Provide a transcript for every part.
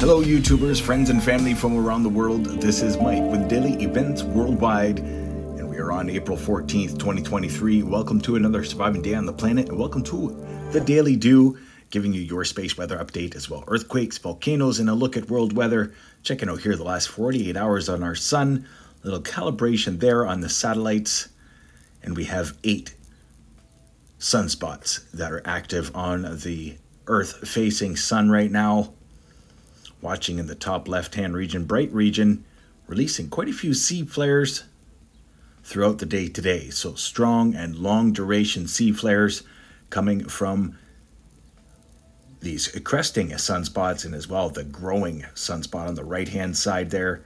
Hello YouTubers, friends and family from around the world. This is Mike with Daily Events Worldwide, and we are on April 14th, 2023. Welcome to another surviving day on the planet, and welcome to the Daily Do, giving you your space weather update as well. Earthquakes, volcanoes, and a look at world weather. Checking out here the last 48 hours on our sun. Little calibration there on the satellites, and we have 8 sunspots that are active on the Earth-facing sun right now. Watching in the top left-hand region, bright region, releasing quite a few C flares throughout the day today. So strong and long duration C flares coming from these cresting sunspots, and as well the growing sunspot on the right-hand side there.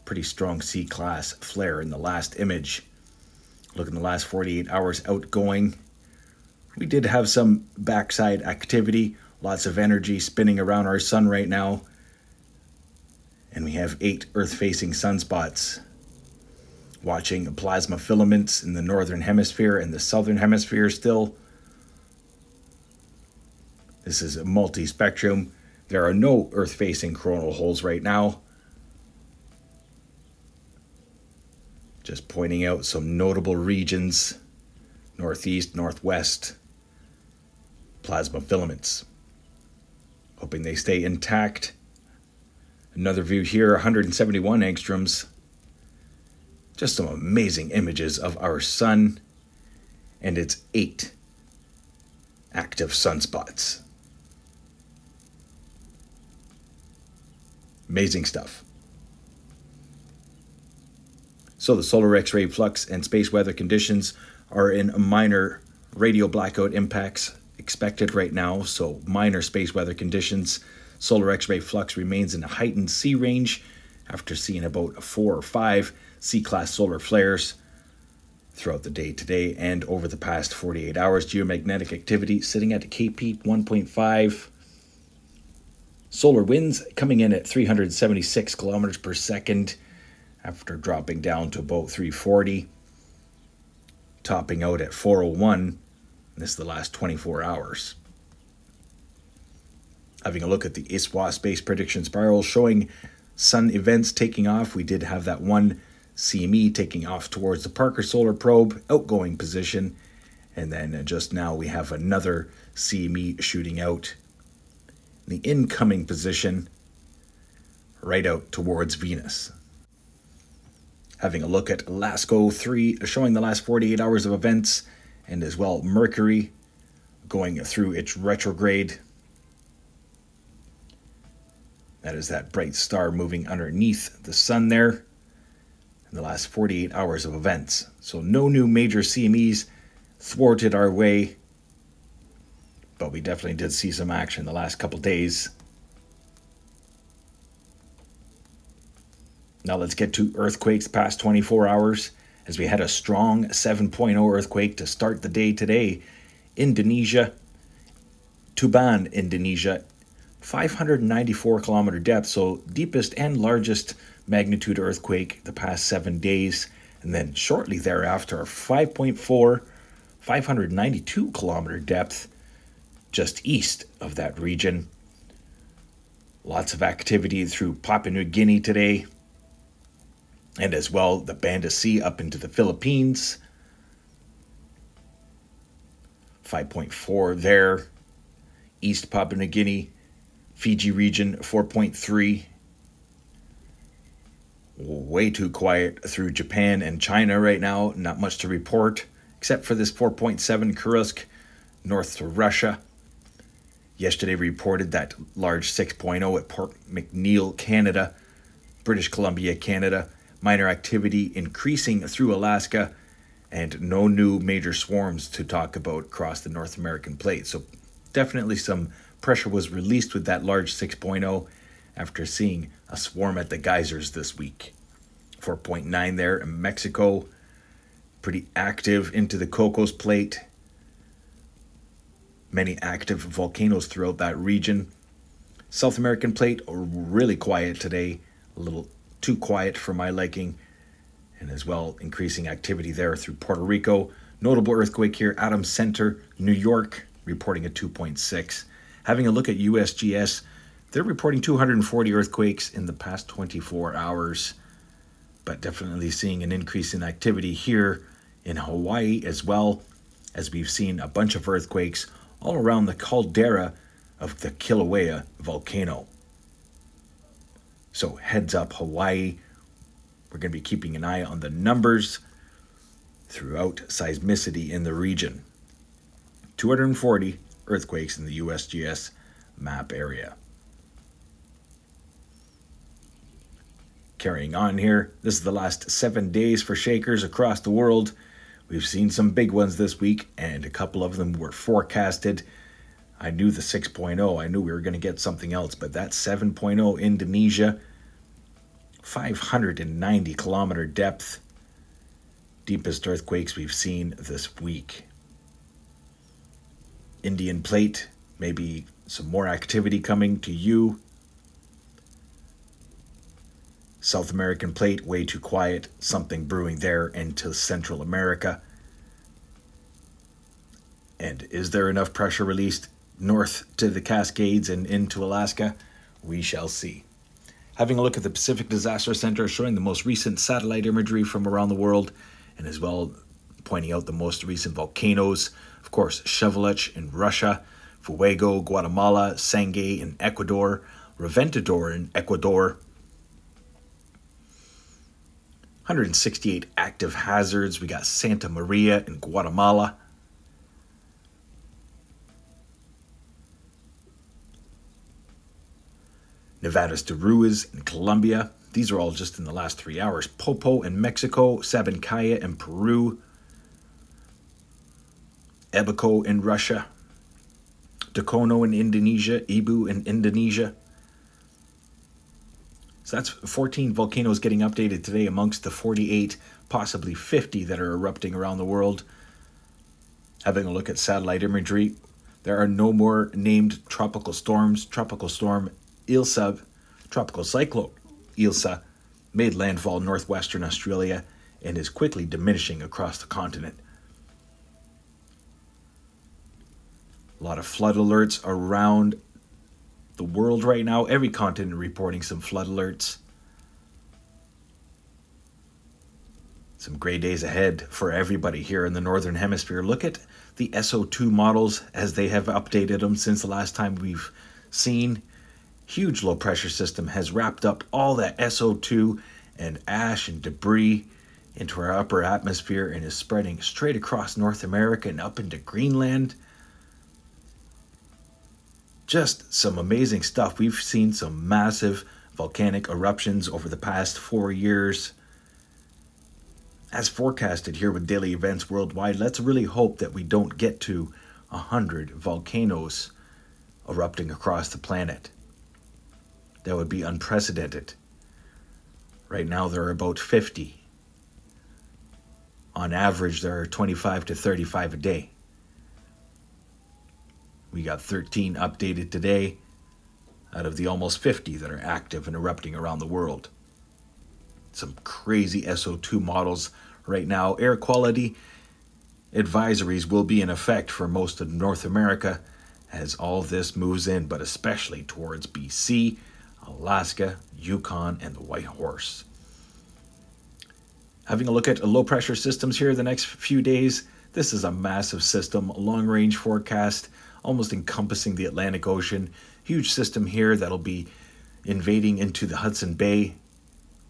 Pretty strong C-class flare in the last image. Look in the last 48 hours outgoing. We did have some backside activity, lots of energy spinning around our sun right now. And we have 8 Earth-facing sunspots. Watching plasma filaments in the northern hemisphere and the southern hemisphere still. This is a multi-spectrum. There are no Earth-facing coronal holes right now. Just pointing out some notable regions. Northeast, northwest. Plasma filaments. Hoping they stay intact. Another view here, 171 angstroms. Just some amazing images of our sun and its 8 active sunspots. Amazing stuff. So the solar X-ray flux and space weather conditions are in minor radio blackout impacts expected right now. So minor space weather conditions. Solar X-ray flux remains in a heightened C range after seeing about 4 or 5 C-class solar flares throughout the day today and over the past 48 hours. Geomagnetic activity sitting at a KP 1.5. Solar winds coming in at 376 kilometers per second after dropping down to about 340. Topping out at 401. This is the last 24 hours. Having a look at the ISWA space prediction spiral showing sun events taking off. We did have that one CME taking off towards the Parker Solar Probe, outgoing position. And then just now we have another CME shooting out in the incoming position right out towards Venus. Having a look at LASCO 3 showing the last 48 hours of events, and as well Mercury going through its retrograde. That is that bright star moving underneath the sun there in the last 48 hours of events. So no new major CMEs thwarted our way, but we definitely did see some action the last couple days. Now let's get to earthquakes past 24 hours, as we had a strong 7.0 earthquake to start the day today. Indonesia, Tuban, Indonesia. 594 kilometer depth, so deepest and largest magnitude earthquake the past 7 days. And then shortly thereafter, 5.4, 592 kilometer depth just east of that region. Lots of activity through Papua New Guinea today. And as well, the Banda Sea up into the Philippines. 5.4 there. East Papua New Guinea. Fiji region, 4.3. Way too quiet through Japan and China right now. Not much to report, except for this 4.7 Kursk, north to Russia. Yesterday reported that large 6.0 at Port McNeill, Canada. British Columbia, Canada. Minor activity increasing through Alaska. And no new major swarms to talk about across the North American plate. So definitely some pressure was released with that large 6.0 after seeing a swarm at the geysers this week. 4.9 there in Mexico. Pretty active into the Cocos Plate. Many active volcanoes throughout that region. South American Plate, really quiet today. A little too quiet for my liking. And as well, increasing activity there through Puerto Rico. Notable earthquake here, Adams Center, New York, reporting a 2.6. Having a look at USGS They're reporting 240 earthquakes in the past 24 hours, but definitely seeing an increase in activity here in Hawaii, as well as we've seen a bunch of earthquakes all around the caldera of the Kilauea volcano. So heads up, Hawaii. We're going to be keeping an eye on the numbers throughout seismicity in the region. 240 earthquakes in the USGS map area. Carrying on here, this is the last 7 days for shakers across the world. We've seen some big ones this week, and a couple of them were forecasted. I knew the 6.0, I knew we were going to get something else, but that 7.0 Indonesia, 590 kilometer depth, deepest earthquakes we've seen this week. Indian plate, maybe some more activity coming to you. South American plate, way too quiet, something brewing there into Central America. And is there enough pressure released north to the Cascades and into Alaska? We shall see. Having a look at the Pacific Disaster Center, showing the most recent satellite imagery from around the world, and as well pointing out the most recent volcanoes. Of course, Sheveluch in Russia, Fuego, Guatemala, Sangay in Ecuador, Reventador in Ecuador. 168 active hazards. We got Santa Maria in Guatemala. Nevadas de Ruiz in Colombia. These are all just in the last 3 hours. Popo in Mexico, Sabancaya in Peru, Ebuko in Russia, Dakono in Indonesia, Ibu in Indonesia. So that's 14 volcanoes getting updated today amongst the 48, possibly 50 that are erupting around the world. Having a look at satellite imagery, there are no more named tropical storms. Tropical storm Ilsa, tropical cyclone Ilsa, made landfall northwestern Australia and is quickly diminishing across the continent. A lot of flood alerts around the world right now. Every continent reporting some flood alerts. Some great days ahead for everybody here in the Northern Hemisphere. Look at the SO2 models as they have updated them since the last time we've seen. Huge low pressure system has wrapped up all that SO2 and ash and debris into our upper atmosphere and is spreading straight across North America and up into Greenland. Just some amazing stuff. We've seen some massive volcanic eruptions over the past 4 years. As forecasted here with daily events worldwide, let's really hope that we don't get to 100 volcanoes erupting across the planet. That would be unprecedented. Right now there are about 50. On average, there are 25 to 35 a day. We got 13 updated today out of the almost 50 that are active and erupting around the world. Some crazy SO2 models right now. Air quality advisories will be in effect for most of North America as all this moves in, but especially towards BC, Alaska, Yukon, and the White Horse. Having a look at low pressure systems here the next few days. This is a massive system, long range forecast, almost encompassing the Atlantic Ocean. Huge system here that'll be invading into the Hudson Bay,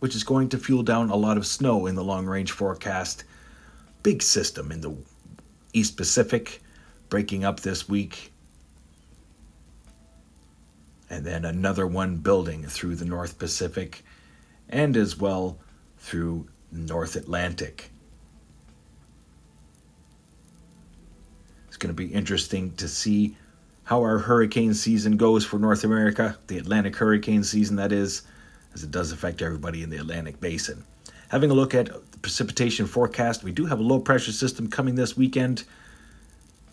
which is going to fuel down a lot of snow in the long range forecast. Big system in the East Pacific, breaking up this week. And then another one building through the North Pacific and as well through North Atlantic. It's going to be interesting to see how our hurricane season goes for North America, the Atlantic hurricane season that is, as it does affect everybody in the Atlantic Basin. Having a look at the precipitation forecast, we do have a low pressure system coming this weekend.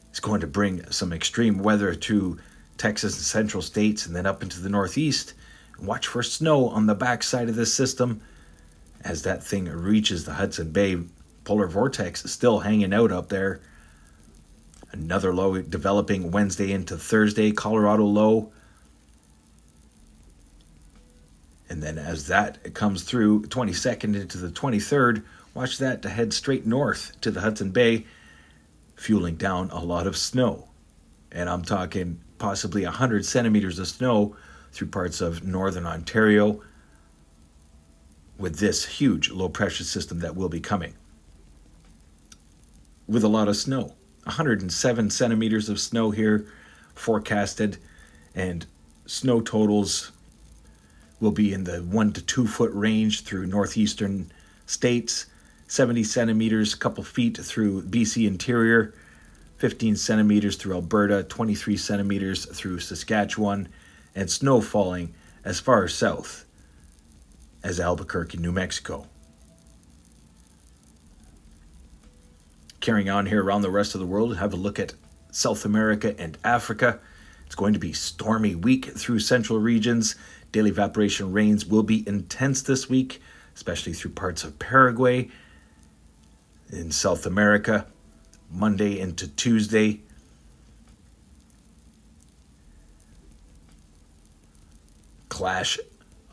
It's going to bring some extreme weather to Texas and central states and then up into the Northeast. Watch for snow on the backside of this system as that thing reaches the Hudson Bay. Polar vortex is still hanging out up there. Another low developing Wednesday into Thursday, Colorado low. And then as that comes through 22nd into the 23rd, watch that to head straight north to the Hudson Bay, fueling down a lot of snow. And I'm talking possibly 100 centimeters of snow through parts of northern Ontario with this huge low pressure system that will be coming. With a lot of snow. 107 centimeters of snow here forecasted, and snow totals will be in the 1 to 2 foot range through northeastern states, 70 centimeters, a couple feet through BC interior, 15 centimeters through Alberta, 23 centimeters through Saskatchewan, and snow falling as far south as Albuquerque, New Mexico. Carrying on here around the rest of the world, have a look at South America and Africa. It's going to be stormy week through central regions. Daily evaporation rains will be intense this week, especially through parts of Paraguay. In South America, Monday into Tuesday. Clash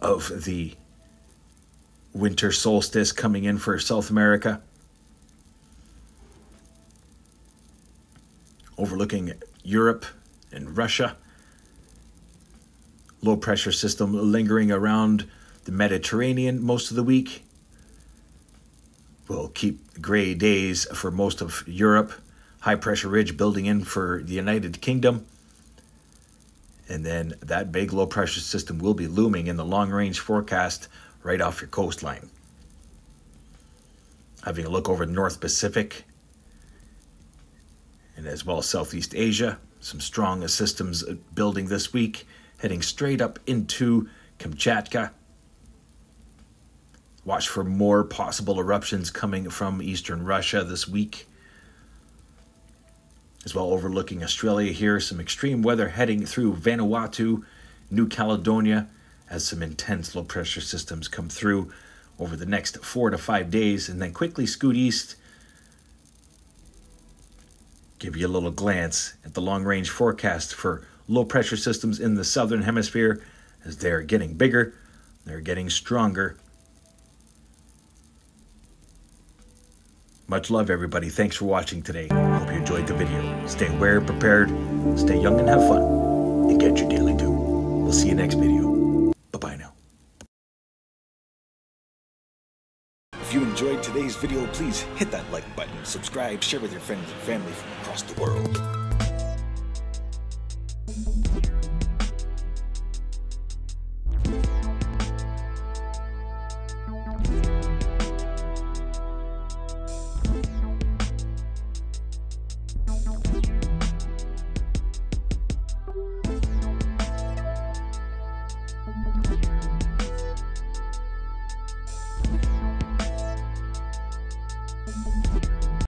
of the winter solstice coming in for South America. Overlooking Europe and Russia. Low pressure system lingering around the Mediterranean most of the week. Will keep gray days for most of Europe. High pressure ridge building in for the United Kingdom. And then that big low pressure system will be looming in the long range forecast right off your coastline. Having a look over the North Pacific and as well as Southeast Asia. Some strong systems building this week, heading straight up into Kamchatka. Watch for more possible eruptions coming from eastern Russia this week. As well overlooking Australia here, some extreme weather heading through Vanuatu, New Caledonia, as some intense low pressure systems come through over the next 4 to 5 days, and then quickly scoot east. Give you a little glance at the long range forecast for low pressure systems in the southern hemisphere as they're getting bigger, they're getting stronger. Much love, everybody. Thanks for watching today. Hope you enjoyed the video. Stay aware, prepared, stay young and have fun, and get your daily dew. We'll see you next video. Bye-bye now. If you enjoyed today's video, please hit that like button, subscribe, share with your friends and family from across the world.